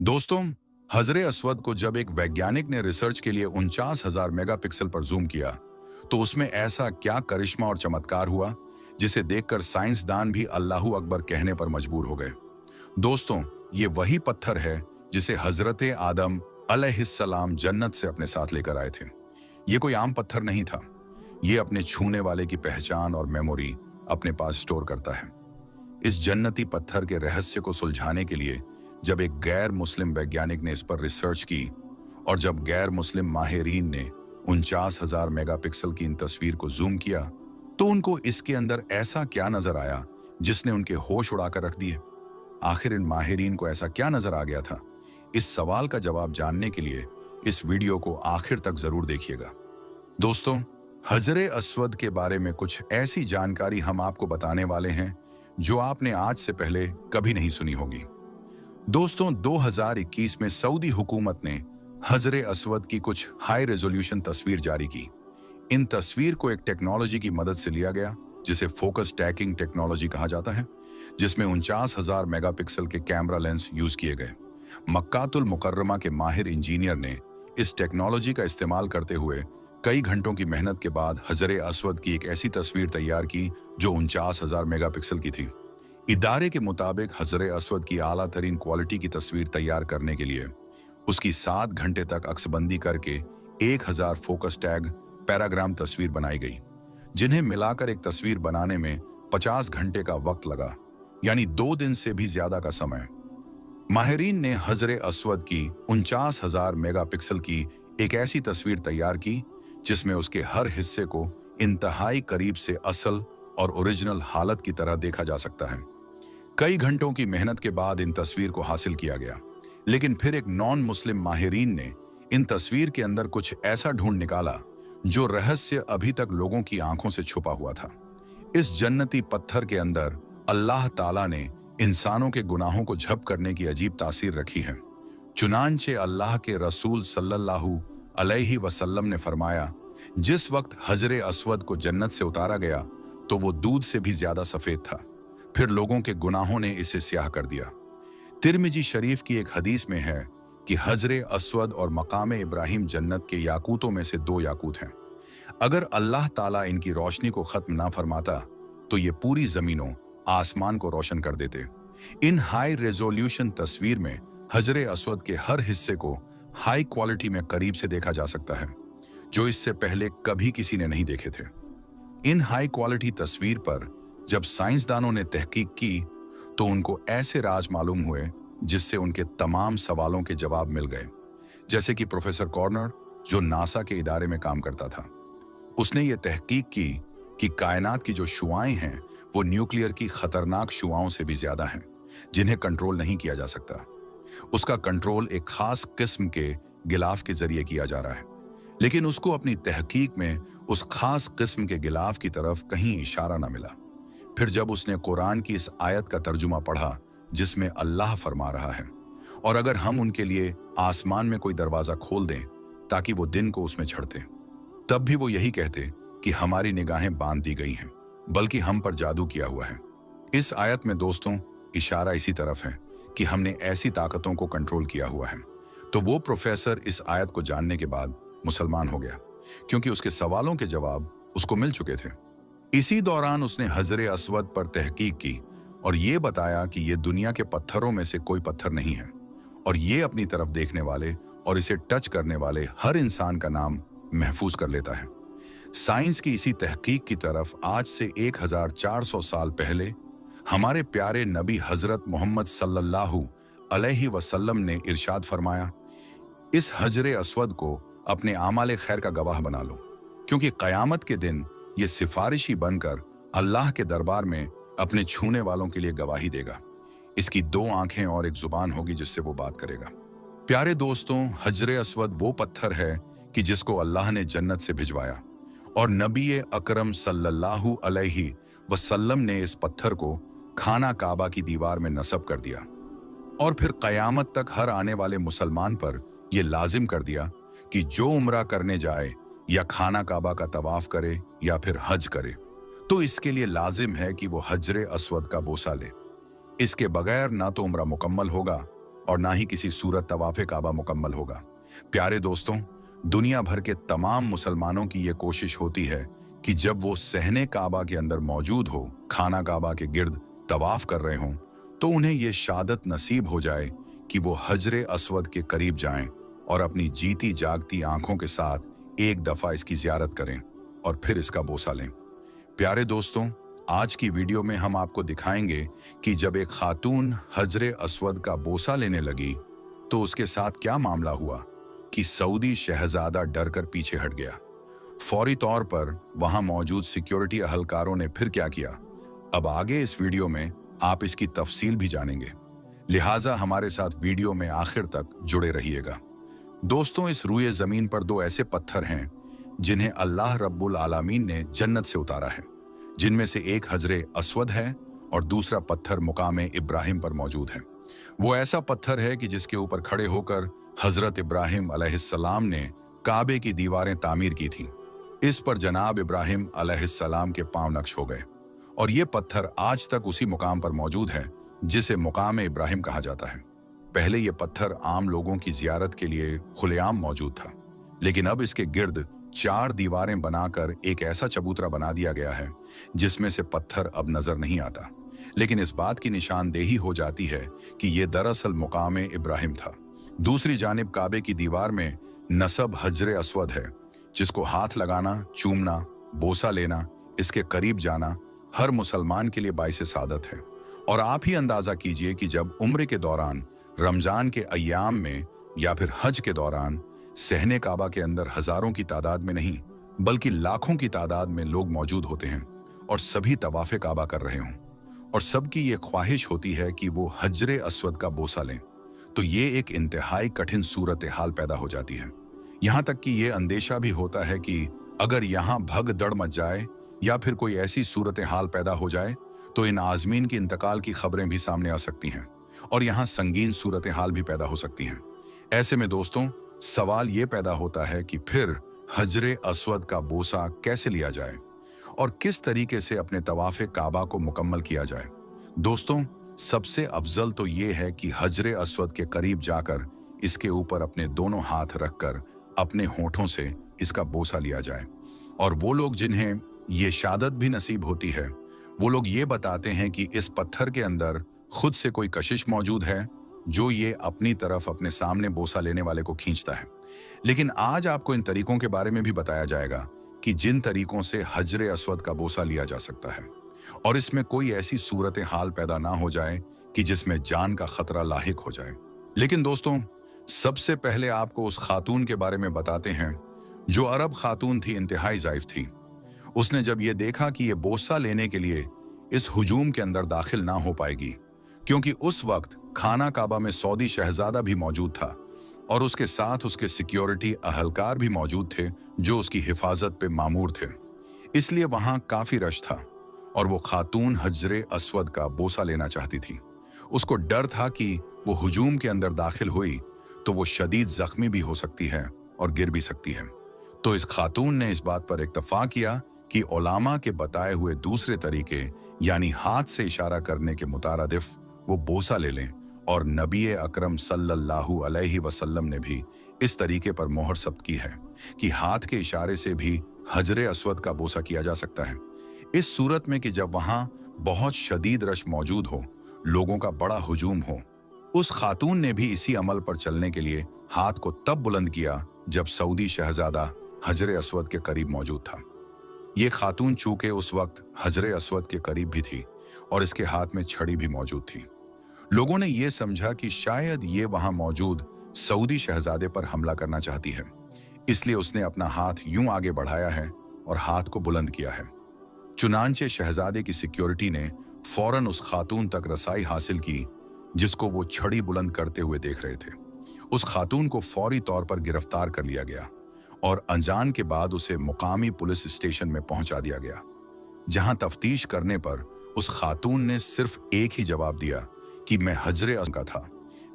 दोस्तों, हजरे अस्वद को जब एक वैज्ञानिक ने रिसर्च के लिए 49,000 मेगापिक्सल पर जूम किया, तो उसमें ऐसा क्या करिश्मा और चमत्कार हुआ जिसे देखकर साइंसदान भी अल्लाहू अकबर कहने पर मजबूर हो गए। दोस्तों, ये वही पत्थर है जिसे हजरत आदम अलैहिस्सलाम जन्नत से अपने साथ लेकर आए थे। ये कोई आम पत्थर नहीं था। ये अपने छूने वाले की पहचान और मेमोरी अपने पास स्टोर करता है। इस जन्नती पत्थर के रहस्य को सुलझाने के लिए जब एक गैर मुस्लिम वैज्ञानिक ने इस पर रिसर्च की और जब गैर मुस्लिम माहिरीन ने 49,000 मेगापिक्सल की इन तस्वीर को जूम किया, तो उनको इसके अंदर ऐसा क्या नजर आया जिसने उनके होश उड़ाकर रख दिए। आखिर इन माहिरीन को ऐसा क्या नजर आ गया था? इस सवाल का जवाब जानने के लिए इस वीडियो को आखिर तक जरूर देखिएगा। दोस्तों, हजरे अस्वद के बारे में कुछ ऐसी जानकारी हम आपको बताने वाले हैं जो आपने आज से पहले कभी नहीं सुनी होगी। दोस्तों, 2021 में सऊदी हुकूमत ने हजरे अस्वद की कुछ हाई रेजोल्यूशन तस्वीर जारी की। इन तस्वीर को एक टेक्नोलॉजी की मदद से लिया गया जिसे फोकस टैकिंग टेक्नोलॉजी कहा जाता है, जिसमें 49,000 मेगापिक्सल के कैमरा लेंस यूज किए गए। मक्कातुल मुकर्रमा के माहिर इंजीनियर ने इस टेक्नोलॉजी का इस्तेमाल करते हुए कई घंटों की मेहनत के बाद हजरे अस्वद की एक ऐसी तस्वीर तैयार की जो 49,000 मेगापिक्सल की थी। इदारे के मुताबिक हजरे अस्वद की आला तरीन क्वालिटी की तस्वीर तैयार करने के लिए उसकी 7 घंटे तक अक्सबंदी करके 1,000 फोकस टैग पैराग्राम तस्वीर बनाई गई, जिन्हें मिलाकर एक तस्वीर बनाने में 50 घंटे का वक्त लगा, यानी 2 दिन से भी ज्यादा का समय। माहिरीन ने हजरे अस्वद की 49,000 मेगापिक्सल की एक ऐसी तस्वीर तैयार की जिसमें उसके हर हिस्से को इंतहाई करीब से असल और ओरिजिनल हालत की तरह देखा जा सकता है। कई घंटों की मेहनत के बाद इन तस्वीर को हासिल किया गया, लेकिन फिर एक नॉन मुस्लिम माहिरीन ने इन तस्वीर के अंदर कुछ ऐसा ढूंढ निकाला जो रहस्य अभी तक लोगों की आंखों से छुपा हुआ था। इस जन्नती पत्थर के अंदर अल्लाह ताला ने इंसानों के गुनाहों को झप करने की अजीब तासीर रखी है। चुनांचे अल्लाह के रसूल सल्लल्लाहु अलैहि वसल्लम ने फरमाया, जिस वक्त हजरे अस्वद को जन्नत से उतारा गया तो वो दूध से भी ज्यादा सफेद था। फिर लोगों के गुनाहों ने इसे स्याह कर दिया। तिरमिजी शरीफ की एक हदीस में है कि हजरे अस्वद और मकाम इब्राहिम जन्नत के याकूतों में से 2 याकूत हैं। अगर अल्लाह ताला इनकी रोशनी को खत्म ना फरमाता तो ये पूरी जमीनों आसमान को रोशन कर देते। इन हाई रेजोल्यूशन तस्वीर में हजरे अस्वद के हर हिस्से को हाई क्वालिटी में करीब से देखा जा सकता है, जो इससे पहले कभी किसी ने नहीं देखे थे। इन हाई क्वालिटी तस्वीर पर जब साइंसदानों ने तहकीक की तो उनको ऐसे राज मालूम हुए जिससे उनके तमाम सवालों के जवाब मिल गए। जैसे कि प्रोफेसर कॉर्नर, जो नासा के इदारे में काम करता था, उसने ये तहकीक की कि कायनात की जो शुआएं हैं वो न्यूक्लियर की खतरनाक शुआओं से भी ज्यादा हैं, जिन्हें कंट्रोल नहीं किया जा सकता। उसका कंट्रोल एक खास किस्म के गिलाफ के जरिए किया जा रहा है, लेकिन उसको अपनी तहकीक में उस खास किस्म के गिलाफ की तरफ कहीं इशारा ना मिला। फिर जब उसने कुरान की इस आयत का तर्जुमा पढ़ा जिसमें अल्लाह फरमा रहा है, और अगर हम उनके लिए आसमान में कोई दरवाजा खोल दें ताकि वो दिन को उसमें छड़ते, तब भी वो यही कहते कि हमारी निगाहें बांध दी गई हैं, बल्कि हम पर जादू किया हुआ है। इस आयत में दोस्तों इशारा इसी तरफ है कि हमने ऐसी ताकतों को कंट्रोल किया हुआ है। तो वो प्रोफेसर इस आयत को जानने के बाद मुसलमान हो गया, क्योंकि उसके सवालों के जवाब उसको मिल चुके थे। इसी दौरान उसने हजरे अस्वद पर तहकीक की और ये बताया कि ये दुनिया के पत्थरों में से कोई पत्थर नहीं है, और ये अपनी तरफ देखने वाले और इसे टच करने वाले हर इंसान का नाम महफूज कर लेता है। साइंस की इसी तहकीक की तरफ आज से 1400 साल पहले हमारे प्यारे नबी हजरत मोहम्मद सल्लल्लाहु अलैहि वसल्लम ने इरशाद फरमाया, इस हजरे अस्वद को अपने आमाले खैर का गवाह बना लो, क्योंकि कयामत के दिन ये सिफारिशी बनकर अल्लाह के दरबार में अपने छूने वालों के लिए गवाही देगा। इसकी 2 आंखें और एक जुबान होगी जिससे वो बात करेगा। प्यारे दोस्तों, हजरे अस्वद वो पत्थर है कि जिसको अल्लाह ने जन्नत से भिजवाया, और नबी अकरम सल्लल्लाहु अलैहि वसल्लम ने इस पत्थर को खाना काबा की दीवार में नस्ब कर दिया, और फिर कयामत तक हर आने वाले मुसलमान पर यह लाजिम कर दिया कि जो उम्रा करने जाए या खाना काबा का तवाफ करे या फिर हज करे, तो इसके लिए लाजिम है कि वो हजरे अस्वद का बोसा ले। इसके बगैर ना तो उम्रा मुकम्मल होगा और ना ही किसी सूरत तवाफ़े काबा मुकम्मल होगा। प्यारे दोस्तों, दुनिया भर के तमाम मुसलमानों की ये कोशिश होती है कि जब वो सहने काबा के अंदर मौजूद हो, खाना काबा के गिर्द तवाफ कर रहे हों, तो उन्हें ये शादत नसीब हो जाए कि वो हजरे अस्वद के करीब जाएं और अपनी जीती जागती आंखों के साथ एक दफा इसकी जियारत करें और फिर इसका बोसा लें। प्यारे दोस्तों, आज की वीडियो में हम आपको दिखाएंगे कि जब एक खातून हजरे अस्वद का बोसा लेने लगी तो उसके साथ क्या मामला हुआ कि सऊदी शहजादा डरकर पीछे हट गया। फौरी तौर पर वहां मौजूद सिक्योरिटी अहलकारों ने फिर क्या किया, अब आगे इस वीडियो में आप इसकी तफसील भी जानेंगे, लिहाजा हमारे साथ वीडियो में आखिर तक जुड़े रहिएगा। दोस्तों, इस रूए जमीन पर दो ऐसे पत्थर हैं जिन्हें अल्लाह रब्बुल आलमीन ने जन्नत से उतारा है, जिनमें से एक हजरे अस्वद है और दूसरा पत्थर मुकामे इब्राहिम पर मौजूद है। वो ऐसा पत्थर है कि जिसके ऊपर खड़े होकर हजरत इब्राहिम अलैहिस्सलाम ने काबे की दीवारें तामीर की थीं। इस पर जनाब इब्राहिम अलैहिस्सलाम के पांव नक्श हो गए और ये पत्थर आज तक उसी मुकाम पर मौजूद है जिसे मुकामे इब्राहिम कहा जाता है। पहले ये पत्थर आम लोगों की जियारत के लिए खुलेआम मौजूद था, लेकिन अब इसके गिर्द 4 दीवारें बनाकर एक ऐसा चबूतरा बना दिया गया है जिसमें से पत्थर अब नजर नहीं आता, लेकिन इस बात की निशानदेही हो जाती है कि ये दरअसल मुकामे इब्राहिम था। दूसरी जानिब काबे की दीवार में नसब हजरे अस्वद है, जिसको हाथ लगाना, चूमना, बोसा लेना, इसके करीब जाना हर मुसलमान के लिए बाइसे सादत है। और आप ही अंदाजा कीजिए कि जब उम्र के दौरान, रमजान के अय्याम में या फिर हज के दौरान सहने काबा के अंदर हजारों की तादाद में नहीं बल्कि लाखों की तादाद में लोग मौजूद होते हैं और सभी तवाफ़े काबा कर रहे हों और सबकी ये ख्वाहिश होती है कि वो हजरे अस्वद का बोसा लें, तो ये एक इंतहाई कठिन सूरत हाल पैदा हो जाती है। यहाँ तक कि ये अंदेशा भी होता है कि अगर यहाँ भग दड़ मच जाए या फिर कोई ऐसी सूरत हाल पैदा हो जाए तो इन आजमीन की इंतकाल की खबरें भी सामने आ सकती हैं और यहाँ संगीन सूरत हाल भी पैदा हो सकती हैं। ऐसे में दोस्तों, सवाल ये पैदा होता है कि फिर हजरे अस्वद का बोसा कैसे लिया जाए और किस तरीके से अपने तवाफ़े काबा को मुकम्मल किया जाए। दोस्तों, सबसे अफजल तो ये है कि हजरे अस्वद के करीब जाकर इसके ऊपर अपने दोनों हाथ रखकर अपने होठों से इसका बोसा लिया जाए। और वो लोग जिन्हें ये शादत भी नसीब होती है, वो लोग ये बताते हैं कि इस पत्थर के अंदर खुद से कोई कशिश मौजूद है जो ये अपनी तरफ अपने सामने बोसा लेने वाले को खींचता है। लेकिन आज आपको इन तरीकों के बारे में भी बताया जाएगा कि जिन तरीकों से हजरे अस्वद का बोसा लिया जा सकता है और इसमें कोई ऐसी सूरत हाल पैदा ना हो जाए कि जिसमें जान का खतरा लाहिक हो जाए। लेकिन दोस्तों, सबसे पहले आपको उस खातून के बारे में बताते हैं जो अरब खातून थी, इंतहाई ज़ाइफ थी। उसने जब ये देखा कि ये बोसा लेने के लिए इस हुजूम के अंदर दाखिल ना हो पाएगी, क्योंकि उस वक्त खाना काबा में सऊदी शहजादा भी मौजूद था और उसके साथ उसके सिक्योरिटी अहलकार भी मौजूद थे जो उसकी हिफाजत पे मामूर थे, इसलिए वहां काफी रश था और वो खातून हजरे अस्वद का बोसा लेना चाहती थी। उसको डर था कि वो हुजूम के अंदर दाखिल हुई तो वो शदीद जख्मी भी हो सकती है और गिर भी सकती है। तो इस खातून ने इस बात पर इत्तफाक किया कि उलामा के बताए हुए दूसरे तरीके यानी हाथ से इशारा करने के मुतारदिफ वो बोसा ले लें, और नबी अकरम सल्लल्लाहु अलैहि वसल्लम ने भी इस तरीके पर मोहर सब्त की है कि हाथ के इशारे से भी हजरे अस्वद का बोसा किया जा सकता है। इस सूरत में कि जब वहां बहुत शदीद रश मौजूद हो, लोगों का बड़ा हुजूम हो। उस खातून ने भी इसी अमल पर चलने के लिए हाथ को तब बुलंद किया जब सऊदी शहजादा हजरे अस्वद के करीब मौजूद था। ये खातून चूंकि उस वक्त हजरे अस्वद के करीब भी थी और इसके हाथ में छड़ी भी मौजूद थी, लोगों ने यह समझा कि शायद ये वहां मौजूद सऊदी शहजादे पर हमला करना चाहती है, इसलिए उसने अपना हाथ यूं आगे बढ़ाया है और हाथ को बुलंद किया है। चुनांचे शहजादे की सिक्योरिटी ने फौरन उस खातून तक रसाई हासिल की जिसको वो छड़ी बुलंद करते हुए देख रहे थे। उस खातून को फौरी तौर पर गिरफ्तार कर लिया गया और अनजान के बाद उसे मुकामी पुलिस स्टेशन में पहुंचा दिया गया, जहां तफ्तीश करने पर उस खातून ने सिर्फ एक ही जवाब दिया कि मैं हजरे अस्वद का था,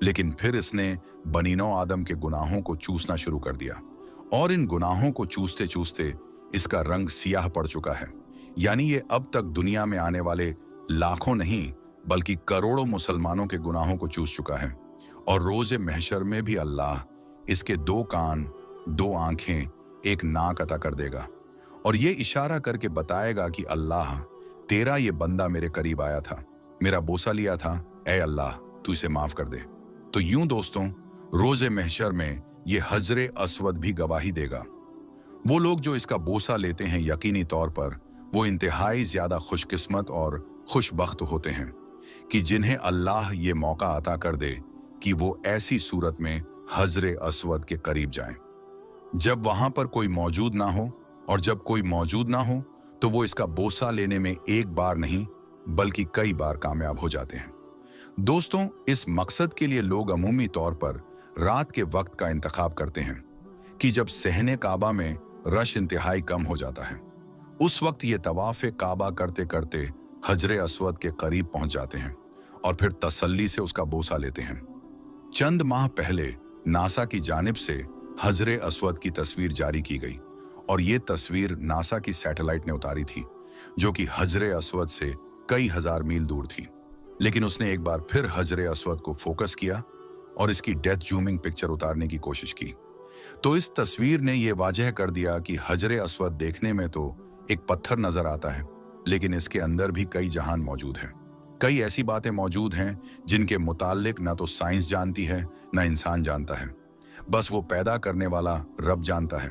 लेकिन फिर इसने बनीनो आदम के गुनाहों को चूसना शुरू कर दिया और इन गुनाहों को चूसते चूसते इसका रंग सियाह पड़ चुका है। यानी ये अब तक दुनिया में आने वाले लाखों नहीं बल्कि करोड़ों मुसलमानों के गुनाहों को चूस चुका है और रोज़े महशर में भी अल्लाह इसके 2 कान, 2 आंखें, एक नाक अता कर देगा और ये इशारा करके बताएगा कि अल्लाह, तेरा ये बंदा मेरे करीब आया था, मेरा बोसा लिया था, ऐ अल्लाह तू इसे माफ कर दे। तो यूं दोस्तों, रोज़े महशर में ये हजरे अस्वद भी गवाही देगा। वो लोग जो इसका बोसा लेते हैं, यकीनी तौर पर वो इंतहाई ज्यादा खुशकिस्मत और खुशबख्त होते हैं कि जिन्हें अल्लाह ये मौका अता कर दे कि वो ऐसी सूरत में हजरे अस्वद के करीब जाएं, जब वहां पर कोई मौजूद ना हो, और जब कोई मौजूद ना हो तो वो इसका बोसा लेने में एक बार नहीं बल्कि कई बार कामयाब हो जाते हैं। दोस्तों, इस मकसद के लिए लोग अमूमी तौर पर रात के वक्त का इंतखाब करते हैं कि जब सहने काबा में रश इंतहाई कम हो जाता है। उस वक्त ये तवाफ़े काबा करते करते हजरे अस्वद के करीब पहुंच जाते हैं और फिर तसल्ली से उसका बोसा लेते हैं। चंद माह पहले नासा की जानिब से हजरे अस्वद की तस्वीर जारी की गई और ये तस्वीर नासा की सैटेलाइट ने उतारी थी, जो कि हजरे अस्वद से कई हजार मील दूर थी। लेकिन उसने एक बार फिर हजरे अस्वद को फोकस किया और इसकी डेथ जूमिंग पिक्चर उतारने की कोशिश की। तो इस तस्वीर ने यह वाजह कर दिया कि हजरे अस्वद देखने में तो एक पत्थर नजर आता है, लेकिन इसके अंदर भी कई जहान मौजूद हैं। कई ऐसी बातें मौजूद हैं जिनके मुताल्लिक ना तो साइंस जानती है ना इंसान जानता है। बस वो पैदा करने वाला रब जानता है,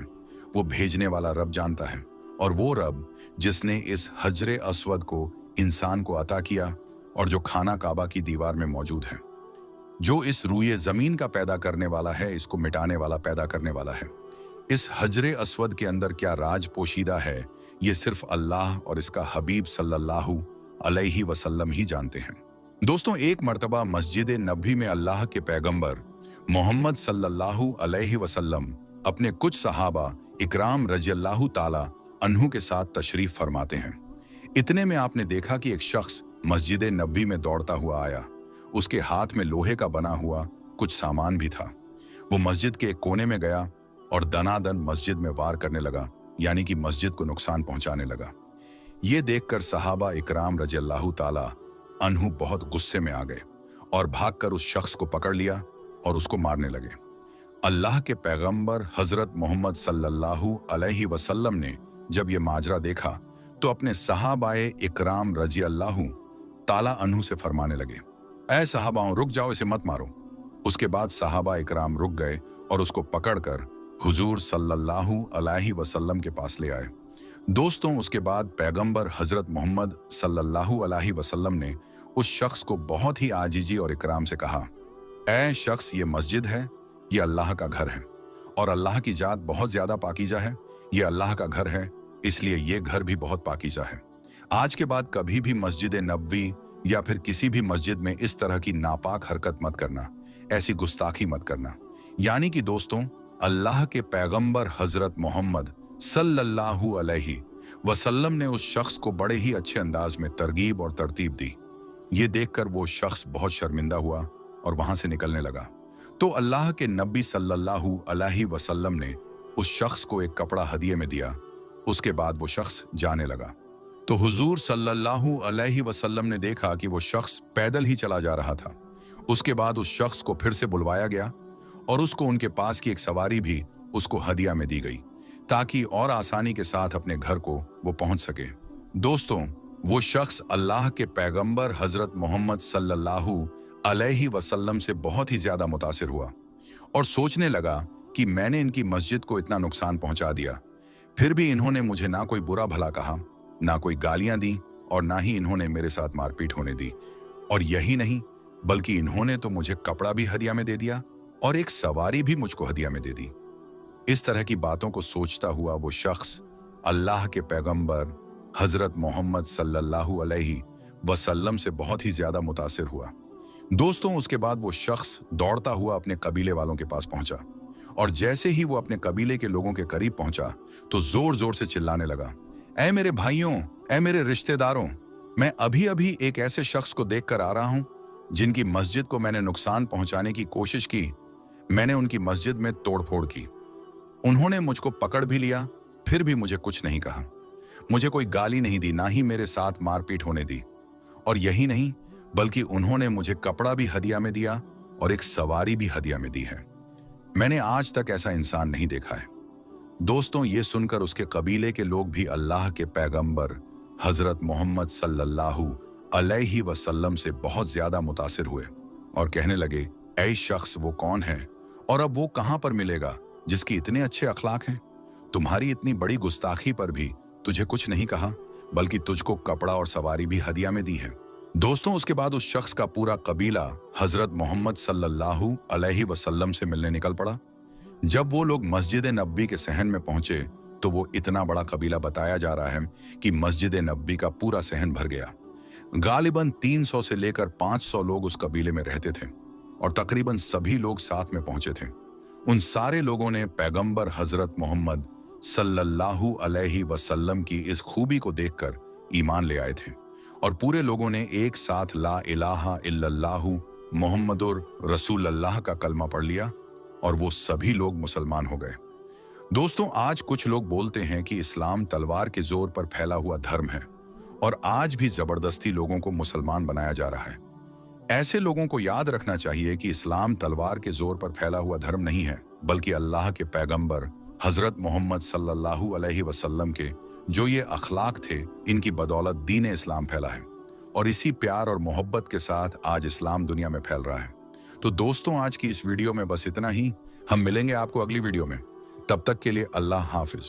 वो भेजने वाला रब जानता है, और वो रब जिसने इस हजरे अस्वद को इंसान को अता किया और जो खाना काबा की दीवार में मौजूद है, जो इस रूए जमीन का पैदा करने वाला है, इसको मिटाने वाला, पैदा करने वाला है। इस हजरे अस्वद के अंदर क्या राज पोशीदा है, ये सिर्फ अल्लाह और इसका हबीब सल्लल्लाहु अलैहि वसल्लम ही जानते हैं। दोस्तों, एक मर्तबा मस्जिद नबी में अल्लाह के पैगंबर मोहम्मद सल्लल्लाहु अलैहि वसल्लम अपने कुछ सहाबा इकराम रज़ियल्लाहु ताला अन्हु के साथ तशरीफ फरमाते हैं। इतने में आपने देखा कि एक शख्स मस्जिद नबी में दौड़ता हुआ आया। उसके हाथ में लोहे का बना हुआ कुछ सामान भी था। वो मस्जिद के एक कोने में गया और दनादन मस्जिद में वार करने लगा, यानी कि मस्जिद को नुकसान पहुंचाने लगा। ये देखकर सहाबा इकराम रज़ियल्लाहु ताला अन्हु बहुत गुस्से में आ गए और भागकर उस शख्स को पकड़ लिया और उसको मारने लगे। अल्लाह के पैगंबर हजरत मोहम्मद सल्लल्लाहु अलैहि वसल्लम ने जब ये माजरा देखा तो अपने सहाबाए इकराम रज़ियल्लाहु ताला अन्हु से फरमाने लगे, ऐ सहाबाओं, रुक जाओ, इसे मत मारो। उसके बाद सहाबा इकराम रुक गए और उसको पकड़कर हुजूर सल्लल्लाहु अलैहि वसल्लम के पास ले आए। दोस्तों, उसके बाद पैगंबर हजरत मोहम्मद सल्लल्लाहु अलैहि वसल्लम ने उस शख्स को बहुत ही आजीजी और इकराम से कहा, ऐ शख्स, ये मस्जिद है, ये अल्लाह का घर है और अल्लाह की जात बहुत ज्यादा पाकीजा है। ये अल्लाह का घर है, इसलिए ये घर भी बहुत पाकीजा है। आज के बाद कभी भी मस्जिद नबवी या फिर किसी भी मस्जिद में इस तरह की नापाक हरकत मत करना, ऐसी गुस्ताखी मत करना। यानी कि दोस्तों, अल्लाह के पैगंबर हजरत मोहम्मद सल्लल्लाहु अलैहि वसल्लम ने उस शख्स को बड़े ही अच्छे अंदाज में तरगीब और तरतीब दी। ये देखकर वो शख्स बहुत शर्मिंदा हुआ और वहां से निकलने लगा। तो अल्लाह के नबी सल्लल्लाहु अलैहि वसल्लम ने उस शख्स को एक कपड़ा हदिये में दिया। उसके बाद वो शख्स जाने लगा। तो हुजूर सल्लल्लाहु अलैहि वसल्लम ने देखा कि वो शख्स पैदल ही चला जा रहा था। उसके बाद उस शख्स को फिर से बुलवाया गया और उसको उनके पास की एक सवारी भी उसको हदिया में दी गई, ताकि और आसानी के साथ अपने घर को वो पहुंच सके। दोस्तों, वो शख्स अल्लाह के पैगंबर हजरत मोहम्मद सल्लल्लाहु अलैहि वसल्लम से बहुत ही ज्यादा मुतासिर हुआ और सोचने लगा कि मैंने इनकी मस्जिद को इतना नुकसान पहुंचा दिया, फिर भी इन्होंने मुझे ना कोई बुरा भला कहा, ना कोई गालियां दी और ना ही इन्होंने मेरे साथ मारपीट होने दी। और यही नहीं, बल्कि इन्होंने तो मुझे कपड़ा भी हदिया में दे दिया और एक सवारी भी मुझको हदिया में दे दी। इस तरह की बातों को सोचता हुआ वो शख्स अल्लाह के पैगंबर हजरत मोहम्मद सल्लल्लाहु अलैहि वसल्लम से बहुत ही ज्यादा मुतासिर हुआ। दोस्तों, उसके बाद वो शख्स दौड़ता हुआ अपने कबीले वालों के पास पहुंचा और जैसे ही वो अपने कबीले के लोगों के करीब पहुंचा तो जोर जोर से चिल्लाने लगा, ऐ मेरे भाइयों, ऐ मेरे रिश्तेदारों, मैं अभी अभी एक ऐसे शख्स को देखकर आ रहा हूं जिनकी मस्जिद को मैंने नुकसान पहुंचाने की कोशिश की। मैंने उनकी मस्जिद में तोड़फोड़ की। उन्होंने मुझको पकड़ भी लिया, फिर भी मुझे कुछ नहीं कहा। मुझे कोई गाली नहीं दी, ना ही मेरे साथ मारपीट होने दी। और यही नहीं, बल्कि उन्होंने मुझे कपड़ा भी हदिया में दिया और एक सवारी भी हदिया में दी है। मैंने आज तक ऐसा इंसान नहीं देखा है। दोस्तों, ये सुनकर उसके कबीले के लोग भी अल्लाह के पैगंबर हजरत मोहम्मद सल्लल्लाहु अलैहि वसल्लम से बहुत ज्यादा मुतासिर हुए और कहने लगे, ऐ शख्स, वो कौन है और अब वो कहां पर मिलेगा जिसकी इतने अच्छे अखलाक हैं? तुम्हारी इतनी बड़ी गुस्ताखी पर भी तुझे कुछ नहीं कहा, बल्कि तुझको कपड़ा और सवारी भी हदिया में दी है। दोस्तों, उसके बाद उस शख्स का पूरा कबीला हजरत मोहम्मद सल्लल्लाहु अलैहि वसल्लम से मिलने निकल पड़ा। जब वो लोग मस्जिद नबी के सहन में पहुंचे तो वो इतना बड़ा कबीला बताया जा रहा है कि मस्जिद नबी का पूरा सहन भर गया। गालिबन 300 से लेकर 500 लोग उस कबीले में रहते थे और तकरीबन सभी लोग साथ में पहुंचे थे। उन सारे लोगों ने पैगंबर हजरत मोहम्मद सल्लल्लाहु अलैहि वसल्लम की इस खूबी को देखकर ईमान ले आए थे और पूरे लोगों ने एक साथ ला इलाहा इल्लल्लाहु मुहम्मदुर रसूलुल्लाह का कलमा पढ़ लिया और वो सभी लोग मुसलमान हो गए। दोस्तों, आज कुछ लोग बोलते हैं कि इस्लाम तलवार के जोर पर फैला हुआ धर्म है और आज भी जबरदस्ती लोगों को मुसलमान बनाया जा रहा है। ऐसे लोगों को याद रखना चाहिए कि इस्लाम तलवार के जोर पर फैला हुआ धर्म नहीं है, बल्कि अल्लाह के पैगंबर हजरत मोहम्मद सल्लल्लाहु अलैहि वसल्लम के जो ये अखलाक थे, इनकी बदौलत दीन इस्लाम फैला है और इसी प्यार और मोहब्बत के साथ आज इस्लाम दुनिया में फैल रहा है। तो दोस्तों, आज की इस वीडियो में बस इतना ही। हम मिलेंगे आपको अगली वीडियो में। तब तक के लिए अल्लाह हाफिज।